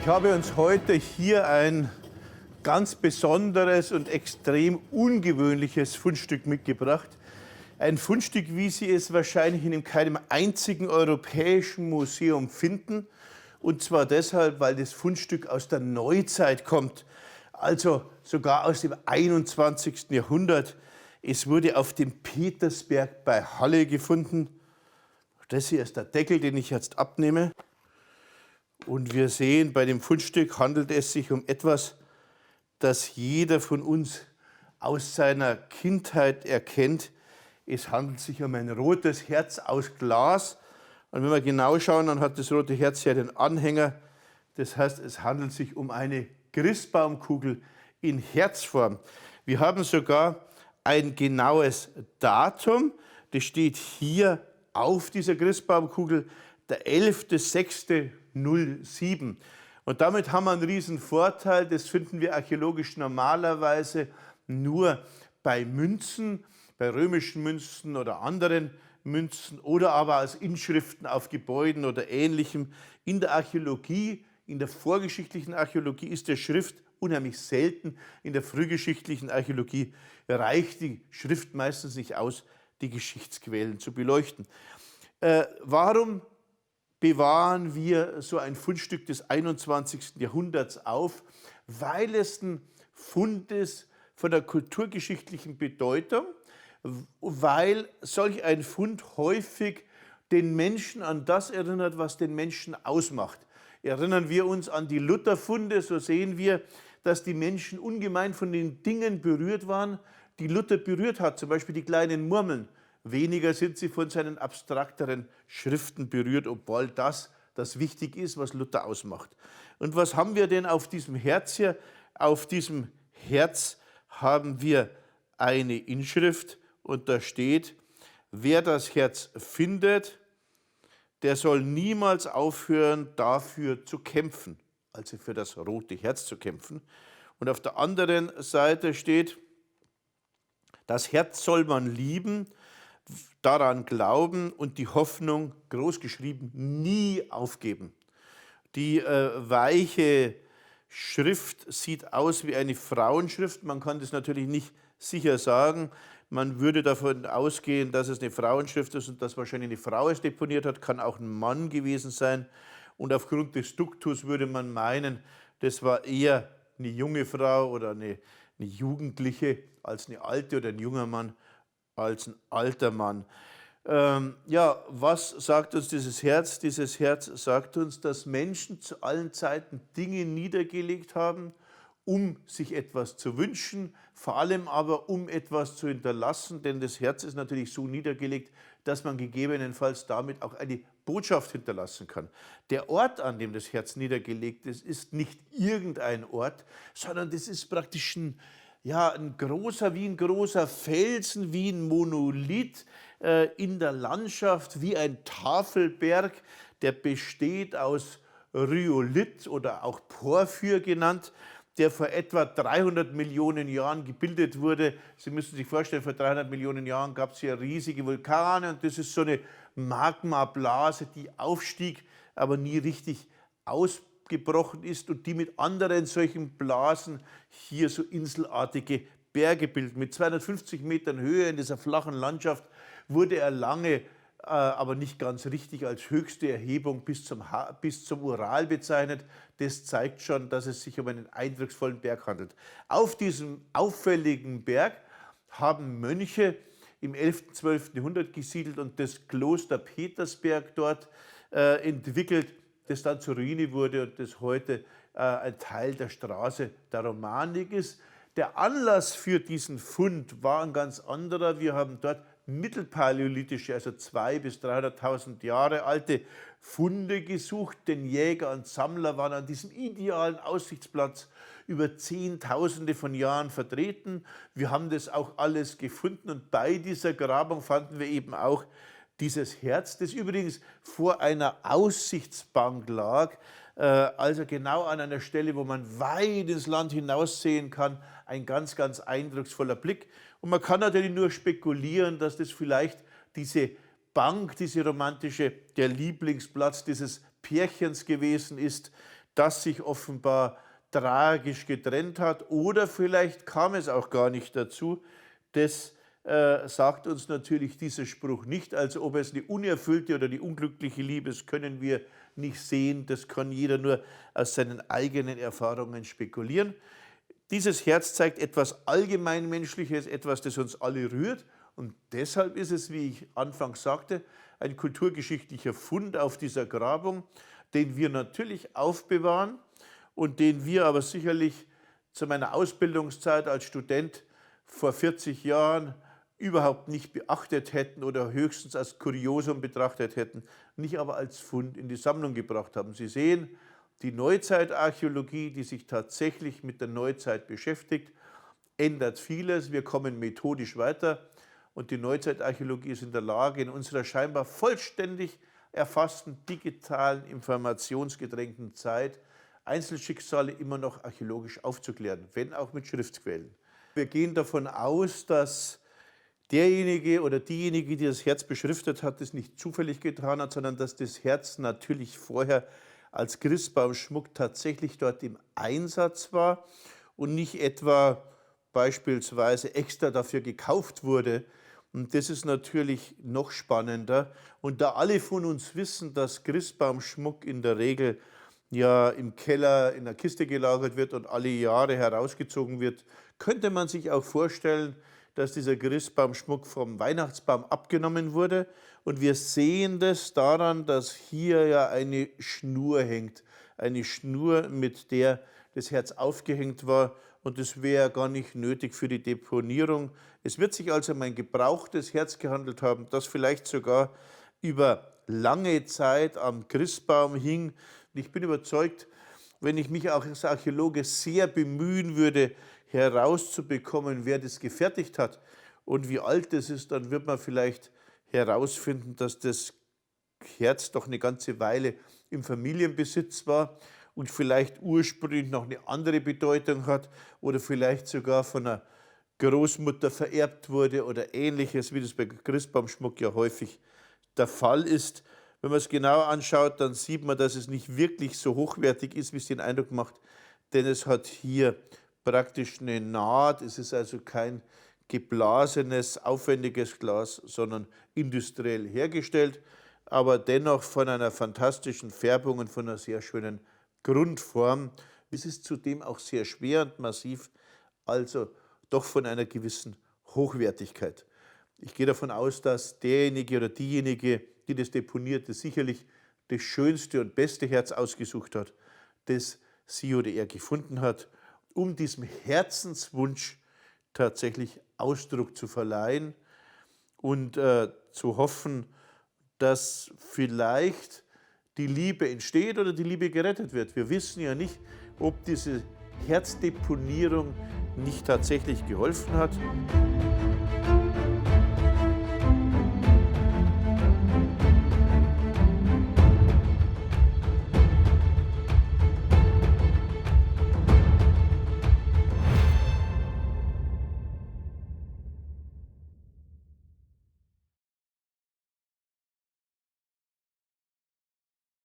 Ich habe uns heute hier ein ganz besonderes und extrem ungewöhnliches Fundstück mitgebracht. Ein Fundstück, wie Sie es wahrscheinlich in keinem einzigen europäischen Museum finden. Und zwar deshalb, weil das Fundstück aus der Neuzeit kommt, also sogar aus dem 21. Jahrhundert. Es wurde auf dem Petersberg bei Halle gefunden. Das hier ist der Deckel, den ich jetzt abnehme. Und wir sehen, bei dem Fundstück handelt es sich um etwas, das jeder von uns aus seiner Kindheit erkennt. Es handelt sich um ein rotes Herz aus Glas. Und wenn wir genau schauen, dann hat das rote Herz ja den Anhänger. Das heißt, es handelt sich um eine Christbaumkugel in Herzform. Wir haben sogar ein genaues Datum. Das steht hier auf dieser Christbaumkugel, der 11.06.07. Und damit haben wir einen riesen Vorteil. Das finden wir archäologisch normalerweise nur bei Münzen, bei römischen Münzen oder anderen Münzen oder aber als Inschriften auf Gebäuden oder Ähnlichem. In der Archäologie, in der vorgeschichtlichen Archäologie ist der Schrift unheimlich selten. In der frühgeschichtlichen Archäologie reicht die Schrift meistens nicht aus, die Geschichtsquellen zu beleuchten. Warum bewahren wir so ein Fundstück des 21. Jahrhunderts auf? Weil es ein Fund ist von der kulturgeschichtlichen Bedeutung, weil solch ein Fund häufig den Menschen an das erinnert, was den Menschen ausmacht. Erinnern wir uns an die Lutherfunde, so sehen wir, dass die Menschen ungemein von den Dingen berührt waren, die Luther berührt hat, zum Beispiel die kleinen Murmeln. Weniger sind sie von seinen abstrakteren Schriften berührt, obwohl das wichtig ist, was Luther ausmacht. Und was haben wir denn auf diesem Herz hier? Auf diesem Herz haben wir eine Inschrift und da steht: Wer das Herz findet, der soll niemals aufhören, dafür zu kämpfen, also für das rote Herz zu kämpfen. Und auf der anderen Seite steht: Das Herz soll man lieben, daran glauben und die Hoffnung, großgeschrieben, nie aufgeben. Die weiche Schrift sieht aus wie eine Frauenschrift. Man kann das natürlich nicht sicher sagen. Man würde davon ausgehen, dass es eine Frauenschrift ist und dass wahrscheinlich eine Frau es deponiert hat. Kann auch ein Mann gewesen sein. Und aufgrund des Duktus würde man meinen, das war eher eine junge Frau oder eine Jugendliche als eine alte oder ein junger Mann als ein alter Mann. Ja, was sagt uns dieses Herz? Dieses Herz sagt uns, dass Menschen zu allen Zeiten Dinge niedergelegt haben, um sich etwas zu wünschen, vor allem aber um etwas zu hinterlassen, denn das Herz ist natürlich so niedergelegt, dass man gegebenenfalls damit auch eine Botschaft hinterlassen kann. Der Ort, an dem das Herz niedergelegt ist, ist nicht irgendein Ort, sondern das ist praktisch ein großer Felsen, wie ein Monolith in der Landschaft, wie ein Tafelberg, der besteht aus Rhyolith oder auch Porphyr genannt, der vor etwa 300 Millionen Jahren gebildet wurde. Sie müssen sich vorstellen, vor 300 Millionen Jahren gab es hier riesige Vulkane und das ist so eine Magmablase, die aufstieg, aber nie richtig ausgebrochen ist und die mit anderen solchen Blasen hier so inselartige Berge bilden. Mit 250 Metern Höhe in dieser flachen Landschaft wurde er lange, aber nicht ganz richtig, als höchste Erhebung bis zum Ural bezeichnet. Das zeigt schon, dass es sich um einen eindrucksvollen Berg handelt. Auf diesem auffälligen Berg haben Mönche im 11. und 12. Jahrhundert gesiedelt und das Kloster Petersberg dort entwickelt, das dann zur Ruine wurde und das heute ein Teil der Straße der Romanik ist. Der Anlass für diesen Fund war ein ganz anderer. Wir haben dort mittelpaläolithische, also 200.000 bis 300.000 Jahre alte Funde gesucht. Denn Jäger und Sammler waren an diesem idealen Aussichtsplatz über Zehntausende von Jahren vertreten. Wir haben das auch alles gefunden und bei dieser Grabung fanden wir eben auch dieses Herz, das übrigens vor einer Aussichtsbank lag, also genau an einer Stelle, wo man weit ins Land hinaussehen kann. Ein ganz, ganz eindrucksvoller Blick. Und man kann natürlich nur spekulieren, dass das vielleicht diese Bank, diese romantische, der Lieblingsplatz dieses Pärchens gewesen ist, das sich offenbar tragisch getrennt hat, oder vielleicht kam es auch gar nicht dazu. Das sagt uns natürlich dieser Spruch nicht. Also ob es eine unerfüllte oder die unglückliche Liebe ist, können wir nicht sehen. Das kann jeder nur aus seinen eigenen Erfahrungen spekulieren. Dieses Herz zeigt etwas Allgemeinmenschliches, etwas, das uns alle rührt. Und deshalb ist es, wie ich anfangs sagte, ein kulturgeschichtlicher Fund auf dieser Grabung, den wir natürlich aufbewahren und den wir aber sicherlich zu meiner Ausbildungszeit als Student vor 40 Jahren überhaupt nicht beachtet hätten oder höchstens als Kuriosum betrachtet hätten, nicht aber als Fund in die Sammlung gebracht haben. Sie sehen, die Neuzeitarchäologie, die sich tatsächlich mit der Neuzeit beschäftigt, ändert vieles. Wir kommen methodisch weiter und die Neuzeitarchäologie ist in der Lage, in unserer scheinbar vollständig erfassten, digitalen, informationsgedrängten Zeit Einzelschicksale immer noch archäologisch aufzuklären, wenn auch mit Schriftquellen. Wir gehen davon aus, dass derjenige oder diejenige, die das Herz beschriftet hat, das nicht zufällig getan hat, sondern dass das Herz natürlich vorher als Christbaumschmuck tatsächlich dort im Einsatz war und nicht etwa beispielsweise extra dafür gekauft wurde. Und das ist natürlich noch spannender. Und da alle von uns wissen, dass Christbaumschmuck in der Regel ja im Keller in der Kiste gelagert wird und alle Jahre herausgezogen wird, könnte man sich auch vorstellen, dass dieser Christbaumschmuck vom Weihnachtsbaum abgenommen wurde. Und wir sehen das daran, dass hier ja eine Schnur hängt. Eine Schnur, mit der das Herz aufgehängt war. Und das wäre gar nicht nötig für die Deponierung. Es wird sich also um ein gebrauchtes Herz gehandelt haben, das vielleicht sogar über lange Zeit am Christbaum hing. Und ich bin überzeugt, wenn ich mich auch als Archäologe sehr bemühen würde, herauszubekommen, wer das gefertigt hat und wie alt das ist, dann wird man vielleicht herausfinden, dass das Herz doch eine ganze Weile im Familienbesitz war und vielleicht ursprünglich noch eine andere Bedeutung hat oder vielleicht sogar von einer Großmutter vererbt wurde oder Ähnliches, wie das bei Christbaumschmuck ja häufig der Fall ist. Wenn man es genauer anschaut, dann sieht man, dass es nicht wirklich so hochwertig ist, wie es den Eindruck macht, denn es hat hier praktisch eine Naht. Es ist also kein geblasenes, aufwendiges Glas, sondern industriell hergestellt, aber dennoch von einer fantastischen Färbung und von einer sehr schönen Grundform. Es ist zudem auch sehr schwer und massiv, also doch von einer gewissen Hochwertigkeit. Ich gehe davon aus, dass derjenige oder diejenige, die das deponierte, sicherlich das schönste und beste Herz ausgesucht hat, das sie oder er gefunden hat, um diesem Herzenswunsch tatsächlich Ausdruck zu verleihen und zu hoffen, dass vielleicht die Liebe entsteht oder die Liebe gerettet wird. Wir wissen ja nicht, ob diese Herzdeponierung nicht tatsächlich geholfen hat.